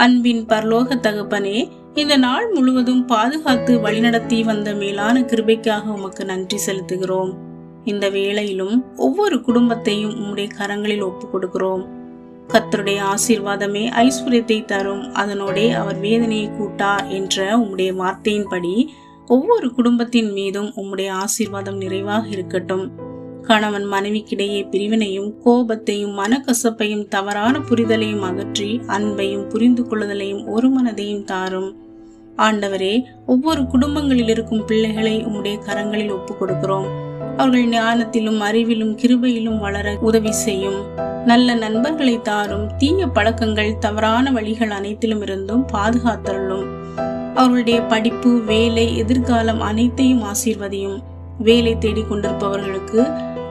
அன்பின் பரலோக தகப்பனே, இந்த நாள் முழுவதும் பாதுகாத்து வழிநடத்தி வந்த மேலான கிருபைக்காக உமக்கு நன்றி செலுத்துகிறோம். இந்த வேளையிலும் ஒவ்வொரு குடும்பத்தையும் உம்முடைய கரங்களில் ஒப்பு கொடுக்கிறோம். கர்த்தருடைய ஆசீர்வாதமே ஐஸ்வர்யத்தை தரும், அதனோடே அவர் வேதனையை கூட்டார் என்ற உம்முடைய வார்த்தையின்படி ஒவ்வொரு குடும்பத்தின் மீதும் உம்முடைய ஆசீர்வாதம் நிறைவாக இருக்கட்டும். கணவன் மனைவிக்கிடையே பிரிவினையும் கோபத்தையும் மனக்கசப்பையும் தவறான புரிதலையும் அகற்றி அன்பையும் புரிந்து கொள்ளுதலையும் ஒரு மனதையும் தாரும். ஆண்டவரே, ஒவ்வொரு குடும்பங்களில் இருக்கும் பிள்ளைகளை உம்முடைய கரங்களில் ஒப்பு கொடுக்கிறோம். அவர்கள் ஞானத்திலும் அறிவிலும் கிருபையிலும் வளர உதவி செய்யும். நல்ல நண்பர்களை தாரும். தீய பழக்கங்கள் தவறான வழிகள் அனைத்திலும் இருந்தும் பாதுகாத்தருளும். அவர்களுடைய படிப்பு, வேலை, எதிர்காலம் அனைத்தையும் ஆசீர்வதியும். வேலை தேடி கொண்டிருப்பவர்களுக்கு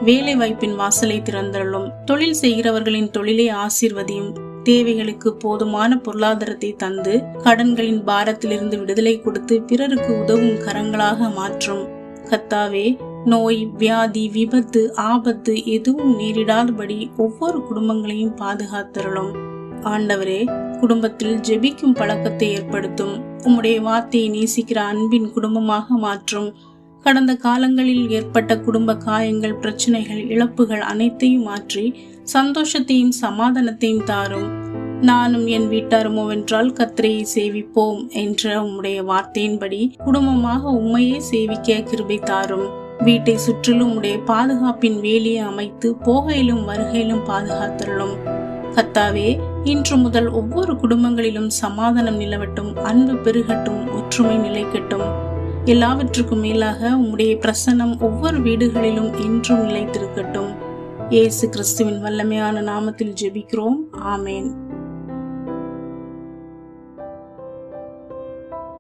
வேலை வாய்ப்பின் வாசலை திறந்தருளும். தொழில் செய்கிறவர்களின் தொழிலை ஆசீர்வதியும். தேவைகளுக்கு போதுமான பொருளாதாரத்தை தந்து கடன்களின் பாரத்திலிருந்து விடுதலை கொடுத்து பிறருக்கு உதவும் கரங்களாக மாற்றும். கர்த்தாவே, நோய், வியாதி, விபத்து, ஆபத்து எதுவும் நேரிடாதபடி ஒவ்வொரு குடும்பங்களையும் பாதுகாத்தருளும். ஆண்டவரே, குடும்பத்தில் ஜெபிக்கும் பழக்கத்தை ஏற்படுத்தும். உம்முடைய வார்த்தையை நேசிக்கிற அன்பின் குடும்பமாக மாற்றும். கடந்த காலங்களில் ஏற்பட்ட குடும்ப காயங்கள், பிரச்சனைகள், இழப்புகள் அனைத்தையும் மாற்றி சந்தோஷத்தையும் சமாதானத்தையும் தாரும். நானும் என் வீட்டாருமோ வென்றால் கர்த்தரையை சேவிப்போம் என்ற உம்முடைய வார்த்தையின்படி குடும்பமாக உம்மையே சேவிக்க கிருபை தாரும். வீட்டை சுற்றிலும் உடைய பாதுகாப்பின் வேலியை அமைத்து போகையிலும் வருகையிலும் பாதுகாத்தருளும். கர்த்தாவே, இன்று முதல் ஒவ்வொரு குடும்பங்களிலும் சமாதானம் நிலவட்டும், அன்பு பெருகட்டும், ஒற்றுமை நிலைக்கட்டும். எல்லாவற்றுக்கும் மேலாக உம்முடைய பிரசன்னம் ஒவ்வொரு வீடுகளிலும் என்றும் நிலைத்திருக்கட்டும். இயேசு கிறிஸ்துவின் வல்லமையான நாமத்தில் ஜெபிக்கிறோம். ஆமேன்.